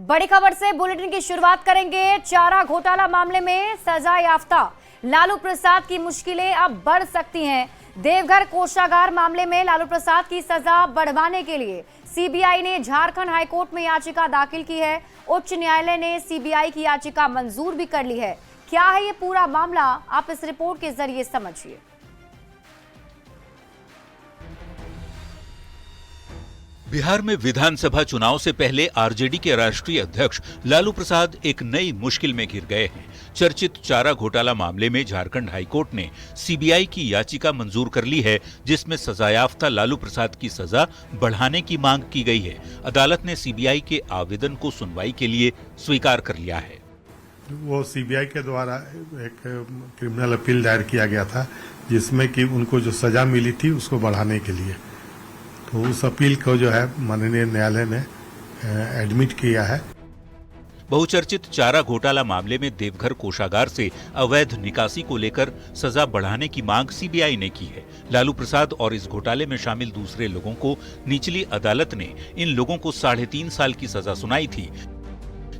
बड़ी खबर से बुलेटिन की शुरुआत करेंगे। चारा घोटाला मामले में सजा याफ्ता लालू प्रसाद की मुश्किलें अब बढ़ सकती हैं। देवघर कोषागार मामले में लालू प्रसाद की सजा बढ़वाने के लिए सीबीआई ने झारखंड हाईकोर्ट में याचिका दाखिल की है। उच्च न्यायालय ने सीबीआई की याचिका मंजूर भी कर ली है। क्या है ये पूरा मामला, आप इस रिपोर्ट के जरिए समझिए। बिहार में विधानसभा चुनाव से पहले आरजेडी के राष्ट्रीय अध्यक्ष लालू प्रसाद एक नई मुश्किल में घिर गए हैं। चर्चित चारा घोटाला मामले में झारखंड हाईकोर्ट ने सीबीआई की याचिका मंजूर कर ली है, जिसमें सजायाफ्ता लालू प्रसाद की सजा बढ़ाने की मांग की गई है। अदालत ने सीबीआई के आवेदन को सुनवाई के लिए स्वीकार कर लिया है। वो सीबीआई के द्वारा एक क्रिमिनल अपील दायर किया गया था, जिसमें कि उनको जो सजा मिली थी उसको बढ़ाने के लिए, तो उस अपील को जो है माननीय न्यायालय ने एडमिट किया है। बहुचर्चित चारा घोटाला मामले में देवघर कोषागार से अवैध निकासी को लेकर सजा बढ़ाने की मांग सीबीआई ने की है। लालू प्रसाद और इस घोटाले में शामिल दूसरे लोगों को निचली अदालत ने इन लोगों को 3.5 साल की सजा सुनाई थी।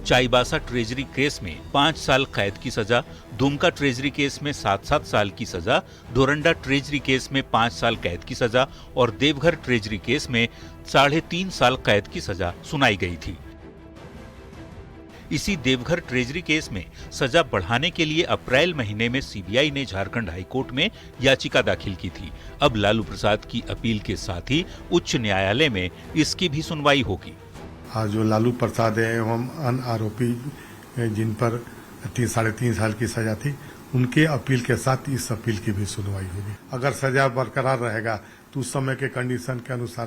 चाईबासा ट्रेजरी केस में 5 साल कैद की सजा, दुमका ट्रेजरी केस में 7-7 साल की सजा, डोरंडा ट्रेजरी केस में 5 साल कैद की सजा और देवघर ट्रेजरी केस में 3.5 साल कैद की सजा सुनाई गई थी। इसी देवघर ट्रेजरी केस में सजा बढ़ाने के लिए अप्रैल महीने में सीबीआई ने झारखंड हाईकोर्ट में याचिका दाखिल की थी। अब लालू प्रसाद की अपील के साथ ही उच्च न्यायालय में इसकी भी सुनवाई होगी। आज जो लालू प्रसाद एवं अन्य आरोपी जिन पर 3.5 साल की सजा थी, उनके अपील के साथ इस अपील की भी सुनवाई होगी। अगर सजा बरकरार रहेगा तो उस समय के कंडीशन के अनुसार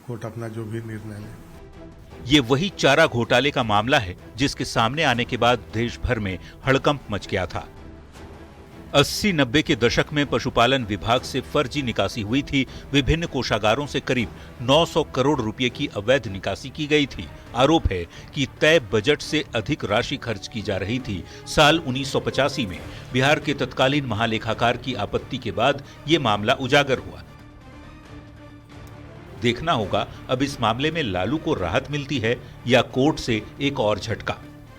कोर्ट अपना जो भी निर्णय ले। ये वही चारा घोटाले का मामला है जिसके सामने आने के बाद देश भर में हड़कंप मच गया था। 80-90 के दशक में पशुपालन विभाग से फर्जी निकासी हुई थी। विभिन्न कोषागारों से करीब 900 करोड़ रुपए की अवैध निकासी की गई थी। आरोप है कि तय बजट से अधिक राशि खर्च की जा रही थी। साल 1985 में बिहार के तत्कालीन महालेखाकार की आपत्ति के बाद ये मामला उजागर हुआ। देखना होगा अब इस मामले में लालू को राहत मिलती है या कोर्ट से एक और झटका।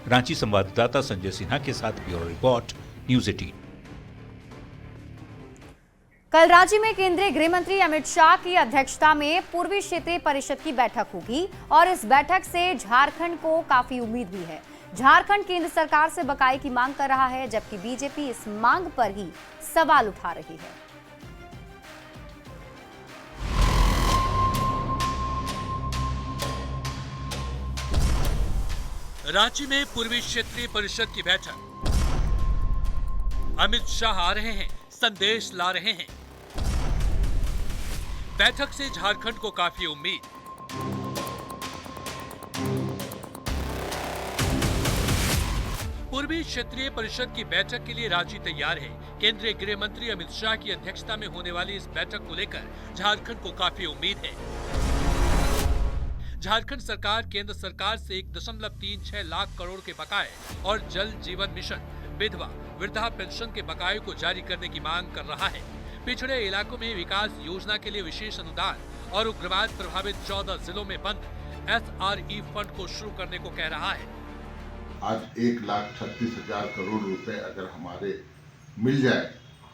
रांची संवाददाता संजय सिन्हा के साथ ब्यूरो रिपोर्ट, न्यूज़ 18। कल रांची में केंद्रीय गृह मंत्री अमित शाह की अध्यक्षता में पूर्वी क्षेत्रीय परिषद की बैठक होगी और इस बैठक से झारखंड को काफी उम्मीद भी है। झारखंड केंद्र सरकार से बकाये की मांग कर रहा है, जबकि बीजेपी इस मांग पर ही सवाल उठा रही है। रांची में पूर्वी क्षेत्रीय परिषद की बैठक। अमित शाह आ रहे हैं, संदेश ला रहे हैं। बैठक से झारखंड को काफी उम्मीद। पूर्वी क्षेत्रीय परिषद की बैठक के लिए रांची तैयार है। केंद्रीय गृह मंत्री अमित शाह की अध्यक्षता में होने वाली इस बैठक को लेकर झारखंड को काफी उम्मीद है। झारखंड सरकार केंद्र सरकार से 1.36 लाख करोड़ के बकाये और जल जीवन मिशन, विधवा वृद्धा पेंशन के बकाये को जारी करने की मांग कर रहा है। पिछड़े इलाकों में विकास योजना के लिए विशेष अनुदान और उग्रवाद प्रभावित 14 जिलों में बंद SRE फंड को शुरू करने को कह रहा है। आज 1,36,000 करोड़ रुपए अगर हमारे मिल जाए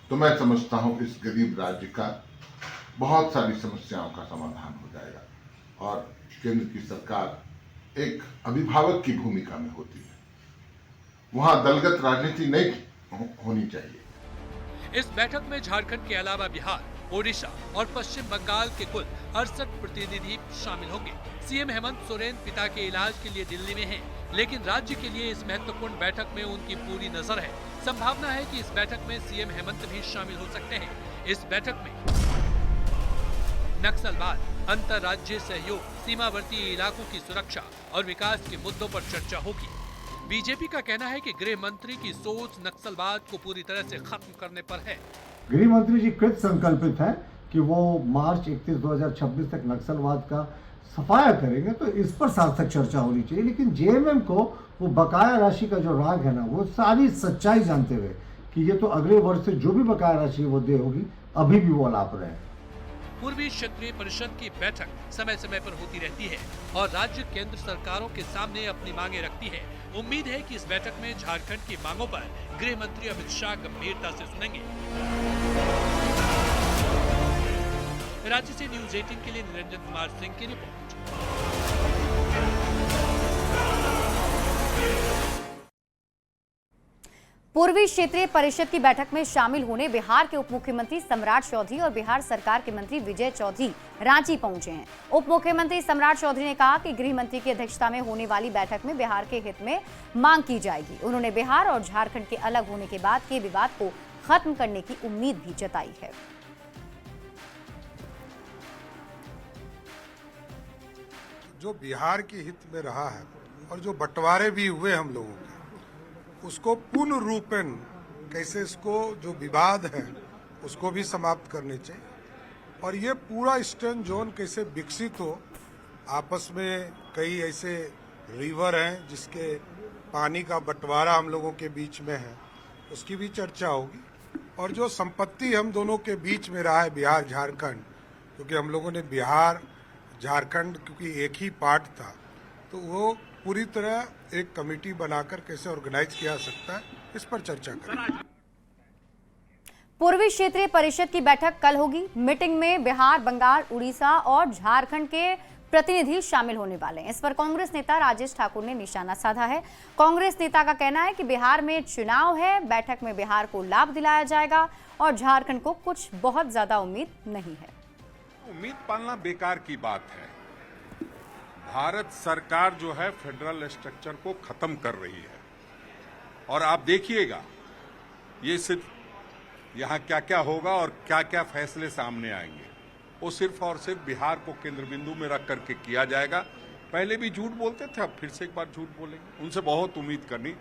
तो मैं समझता हूं इस गरीब राज्य का बहुत सारी समस्याओं का समाधान हो जाएगा और केंद्र की सरकार एक अभिभावक की भूमिका में होती है। वहां दलगत राजनीति नहीं होनी चाहिए। इस बैठक में झारखंड के अलावा बिहार, ओडिशा और पश्चिम बंगाल के कुल 68 प्रतिनिधि शामिल होंगे। सीएम हेमंत सोरेन पिता के इलाज के लिए दिल्ली में हैं, लेकिन राज्य के लिए इस महत्वपूर्ण बैठक में उनकी पूरी नजर है। संभावना है कि इस बैठक में सीएम हेमंत भी शामिल हो सकते हैं। इस बैठक में नक्सलवाद, अंतर्राज्यीय सहयोग, सीमावर्ती इलाकों की सुरक्षा और विकास के मुद्दों पर चर्चा होगी। बीजेपी का कहना है कि गृह मंत्री की सोच नक्सलवाद को पूरी तरह से खत्म करने पर है। गृह मंत्री जी कृत संकल्पित है कि वो मार्च 31, 2026 तक नक्सलवाद का सफाया करेंगे, तो इस पर सार्थक चर्चा होनी चाहिए। लेकिन जेएमएम को वो बकाया राशि का जो राग है ना, वो सारी सच्चाई जानते हुए कि ये तो अगले वर्ष से जो भी बकाया राशि वो दे होगी, अभी भी वो लाभ रहे हैं। पूर्वी क्षेत्रीय परिषद की बैठक समय समय पर होती रहती है और राज्य केंद्र सरकारों के सामने अपनी मांगे रखती है। उम्मीद है कि इस बैठक में झारखंड की मांगों पर गृह मंत्री अमित शाह गंभीरता से सुनेंगे। राज्य से न्यूज 18 के लिए निरंजन कुमार सिंह की रिपोर्ट। पूर्वी क्षेत्रीय परिषद की बैठक में शामिल होने बिहार के उप मुख्यमंत्री सम्राट चौधरी और बिहार सरकार के मंत्री विजय चौधरी रांची पहुंचे हैं। उप मुख्यमंत्री सम्राट चौधरी ने कहा कि गृह मंत्री की अध्यक्षता में होने वाली बैठक में बिहार के हित में मांग की जाएगी। उन्होंने बिहार और झारखंड के अलग होने के बाद के विवाद को खत्म करने की उम्मीद भी जताई है। जो बिहार के हित में रहा है और जो बंटवारे भी हुए हम लोगों के, उसको पूर्ण रूपेण कैसे इसको जो विवाद है उसको भी समाप्त करने चाहिए और ये पूरा ईस्टर्न जोन कैसे विकसित हो। आपस में कई ऐसे रिवर हैं जिसके पानी का बंटवारा हम लोगों के बीच में है, उसकी भी चर्चा होगी। और जो संपत्ति हम दोनों के बीच में रहा है बिहार झारखंड, क्योंकि हम लोगों ने बिहार झारखंड क्योंकि एक ही पार्ट था, तो वो पूरी तरह एक कमेटी बनाकर कैसे ऑर्गेनाइज किया सकता है, इस पर चर्चा करें। पूर्वी क्षेत्रीय परिषद की बैठक कल होगी। मीटिंग में बिहार, बंगाल, उड़ीसा और झारखंड के प्रतिनिधि शामिल होने वाले हैं। इस पर कांग्रेस नेता राजेश ठाकुर ने निशाना साधा है। कांग्रेस नेता का कहना है कि बिहार में चुनाव है, बैठक में बिहार को लाभ दिलाया जाएगा और झारखंड को कुछ बहुत ज्यादा उम्मीद नहीं है। उम्मीद पालना बेकार की बात है। भारत सरकार जो है फेडरल स्ट्रक्चर को खत्म कर रही है और आप देखिएगा ये सिर्फ यहाँ क्या क्या होगा और क्या क्या फैसले सामने आएंगे, वो सिर्फ और सिर्फ बिहार को केंद्र बिंदु में रख करके किया जाएगा। पहले भी झूठ बोलते थे, अब फिर से एक बार झूठ बोलेंगे। उनसे बहुत उम्मीद करनी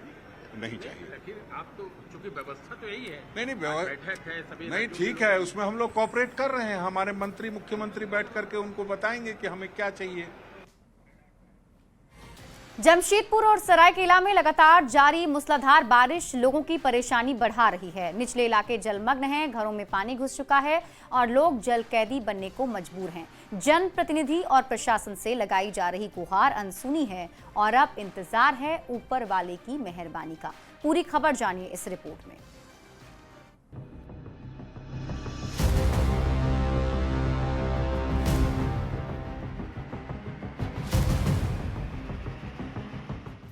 नहीं चाहिए। आप तो चूंकि व्यवस्था तो यही है, नहीं बैठक है, सभी नहीं ठीक है, उसमें हम लोग कोऑपरेट कर रहे हैं। हमारे मंत्री मुख्यमंत्री बैठ करके उनको बताएंगे कि हमें क्या चाहिए। जमशेदपुर और सरायकेला में लगातार जारी मूसलाधार बारिश लोगों की परेशानी बढ़ा रही है। निचले इलाके जलमग्न हैं, घरों में पानी घुस चुका है और लोग जल कैदी बनने को मजबूर हैं। जनप्रतिनिधि और प्रशासन से लगाई जा रही गुहार अनसुनी है और अब इंतजार है ऊपर वाले की मेहरबानी का। पूरी खबर जानिए इस रिपोर्ट में।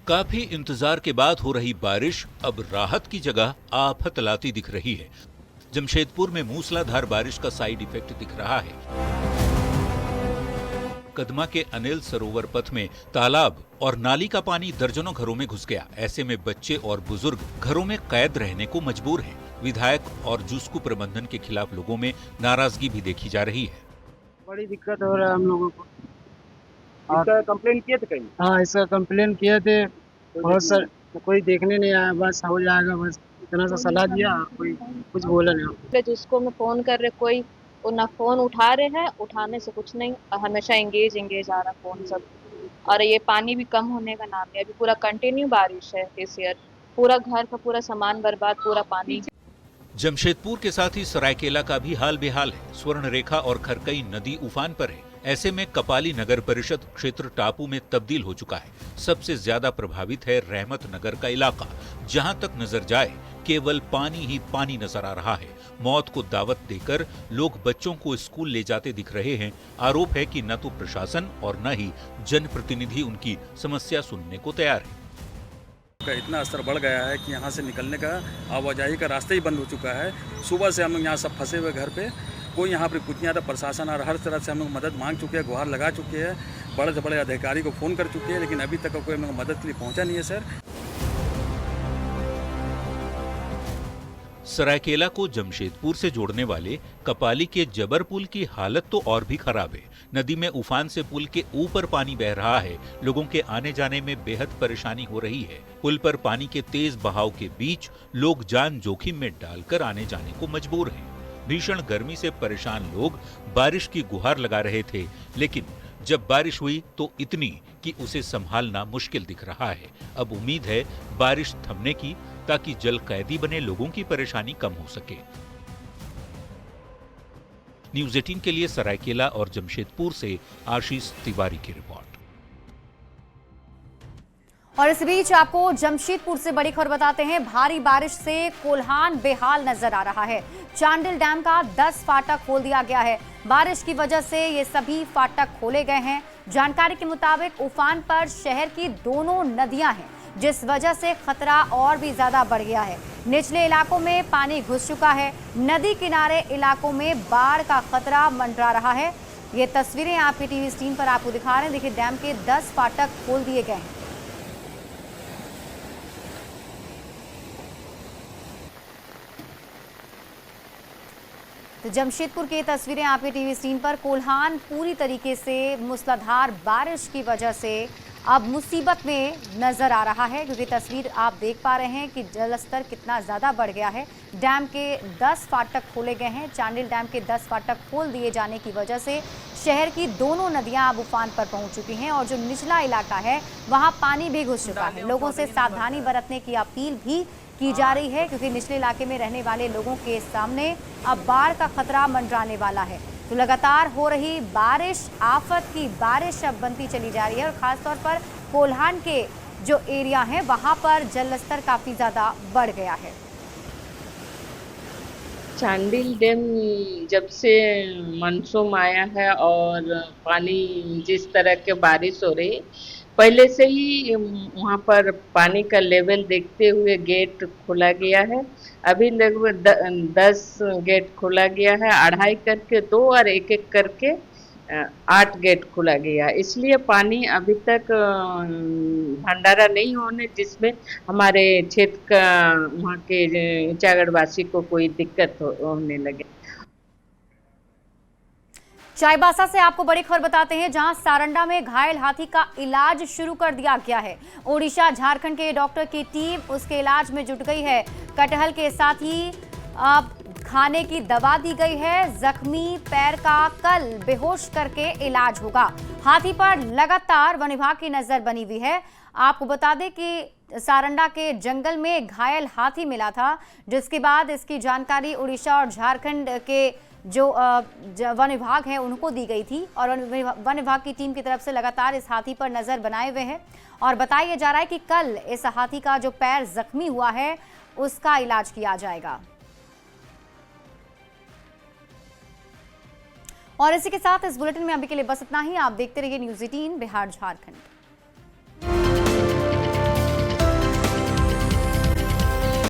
काफी इंतजार के बाद हो रही बारिश अब राहत की जगह आफत लाती दिख रही है। जमशेदपुर में मूसलाधार बारिश का साइड इफेक्ट दिख रहा है। कदमा के अनिल सरोवर पथ में तालाब और नाली का पानी दर्जनों घरों में घुस गया। ऐसे में बच्चे और बुजुर्ग घरों में कैद रहने को मजबूर हैं। विधायक और जुस्कू प्रबंधन के खिलाफ लोगों में नाराजगी भी देखी जा रही है। बड़ी दिक्कत हो रहा है हम लोगों को। इसका कंप्लेन किए थे कहीं? हाँ, इसका कंप्लेन किए थे बहुत सर, कोई देखने नहीं आया। बस हो जाएगा, बस इतना सा सलाह दिया, कोई कुछ बोला नहीं। जिसको मैं फोन कर रहे कोई वो ना फोन उठा रहे हैं, उठाने से कुछ नहीं, हमेशा एंगेज आ रहा फोन सब। और ये पानी भी कम होने का नाम है। अभी पूरा कंटिन्यू बारिश है इस ईयर, पूरा घर का पूरा सामान बर्बाद, पूरा पानी। जमशेदपुर के साथ ही सरायकेला का भी हाल बेहाल है। स्वर्ण रेखा और खरकई नदी उफान पर है। ऐसे में कपाली नगर परिषद क्षेत्र टापू में तब्दील हो चुका है। सबसे ज्यादा प्रभावित है रहमत नगर का इलाका। जहां तक नजर जाए केवल पानी ही पानी नजर आ रहा है। मौत को दावत देकर लोग बच्चों को स्कूल ले जाते दिख रहे हैं। आरोप है कि न तो प्रशासन और न ही जनप्रतिनिधि उनकी समस्या सुनने को तैयार है। का इतना असर बढ़ गया है कि यहाँ से निकलने का आवाजाही का रास्ता ही बंद हो चुका है। सुबह से हम लोग यहाँ सब फंसे हुए घर पे, कोई यहाँ पर कुछ नहीं आता। प्रशासन और हर तरह से हम लोग मदद मांग चुके हैं, गुहार लगा चुके हैं, बड़े से बड़े अधिकारी को फ़ोन कर चुके हैं, लेकिन अभी तक कोई हम लोग मदद के लिए पहुँचा नहीं है सर। सरायकेला को जमशेदपुर से जोड़ने वाले कपाली के जबर पुल की हालत तो और भी खराब है। नदी में उफान से पुल के ऊपर पानी बह रहा है। लोगों के आने जाने में बेहद परेशानी हो रही है। पुल पर पानी के तेज बहाव के बीच लोग जान जोखिम में डालकर आने जाने को मजबूर हैं। भीषण गर्मी से परेशान लोग बारिश की गुहार लगा रहे थे, लेकिन जब बारिश हुई तो इतनी कि उसे संभालना मुश्किल दिख रहा है। अब उम्मीद है बारिश थमने की, ताकि जल कैदी बने लोगों की परेशानी कम हो सके। न्यूज 18 के लिए सरायकेला और जमशेदपुर से आशीष तिवारी की रिपोर्ट। और इस बीच आपको जमशेदपुर से बड़ी खबर बताते हैं। भारी बारिश से कोल्हान बेहाल नजर आ रहा है। चांडिल डैम का 10 फाटक खोल दिया गया है। बारिश की वजह से ये सभी फाटक खोले गए हैं। जानकारी के मुताबिक उफान पर शहर की दोनों नदियां हैं, जिस वजह से खतरा और भी ज्यादा बढ़ गया है। निचले इलाकों में पानी घुस चुका है। नदी किनारे इलाकों में बाढ़ का खतरा मंडरा रहा है। ये तस्वीरें आपके टीवी स्क्रीन पर आपको दिखा रहे हैं। देखिए, डैम के 10 फाटक खोल दिए गए हैं। तो जमशेदपुर की तस्वीरें आपके टीवी स्क्रीन पर। कोल्हान पूरी तरीके से मूसलाधार बारिश की वजह से अब मुसीबत में नजर आ रहा है, क्योंकि तस्वीर आप देख पा रहे हैं कि जलस्तर कितना ज़्यादा बढ़ गया है। डैम के 10 फाटक खोले गए हैं। चांडिल डैम के 10 फाटक खोल दिए जाने की वजह से शहर की दोनों नदियां अब उफान पर पहुंच चुकी हैं और जो निचला इलाका है वहां पानी भी घुस चुका है। लोगों से सावधानी बरतने की अपील भी की जा रही है, क्योंकि निचले इलाके में रहने वाले लोगों के सामने अब बाढ़ का खतरा मंडराने वाला है। तो लगातार हो रही बारिश, आफत की बारिश अब बनती चली जा रही है और खासतौर पर कोल्हान के जो एरिया हैं वहां पर जलस्तर काफी ज्यादा बढ़ गया है। चांडिल डैम जब से मानसून आया है और पानी जिस तरह के बारिश हो रही, पहले से ही वहाँ पर पानी का लेवल देखते हुए गेट खोला गया है। अभी लगभग 10 गेट खोला गया है, 2.5 करके 2 और 1-1 करके 8 गेट खोला गया। इसलिए पानी अभी तक भंडारा नहीं होने जिसमें हमारे क्षेत्र का वहाँ के ईचागढ़ को कोई दिक्कत होने लगे। चाईबासा से आपको बड़ी खबर बताते हैं, जहां सारंडा में घायल हाथी का इलाज शुरू कर दिया गया है। ओडिशा झारखंड के डॉक्टर की टीम उसके इलाज में जुट गई है। कटहल के साथ ही खाने की दवा दी गई है। जख्मी पैर का कल बेहोश करके इलाज होगा। हाथी पर लगातार वन विभाग की नजर बनी हुई है। आपको बता दें कि सारंडा के जंगल में घायल हाथी मिला था, जिसके बाद इसकी जानकारी उड़ीसा और झारखंड के जो वन विभाग है उनको दी गई थी और वन विभाग की टीम की तरफ से लगातार इस हाथी पर नजर बनाए हुए हैं और बताया जा रहा है कि कल इस हाथी का जो पैर जख्मी हुआ है उसका इलाज किया जाएगा। और इसी के साथ इस बुलेटिन में अभी के लिए बस इतना ही। आप देखते रहिए न्यूज़ 18 बिहार झारखंड।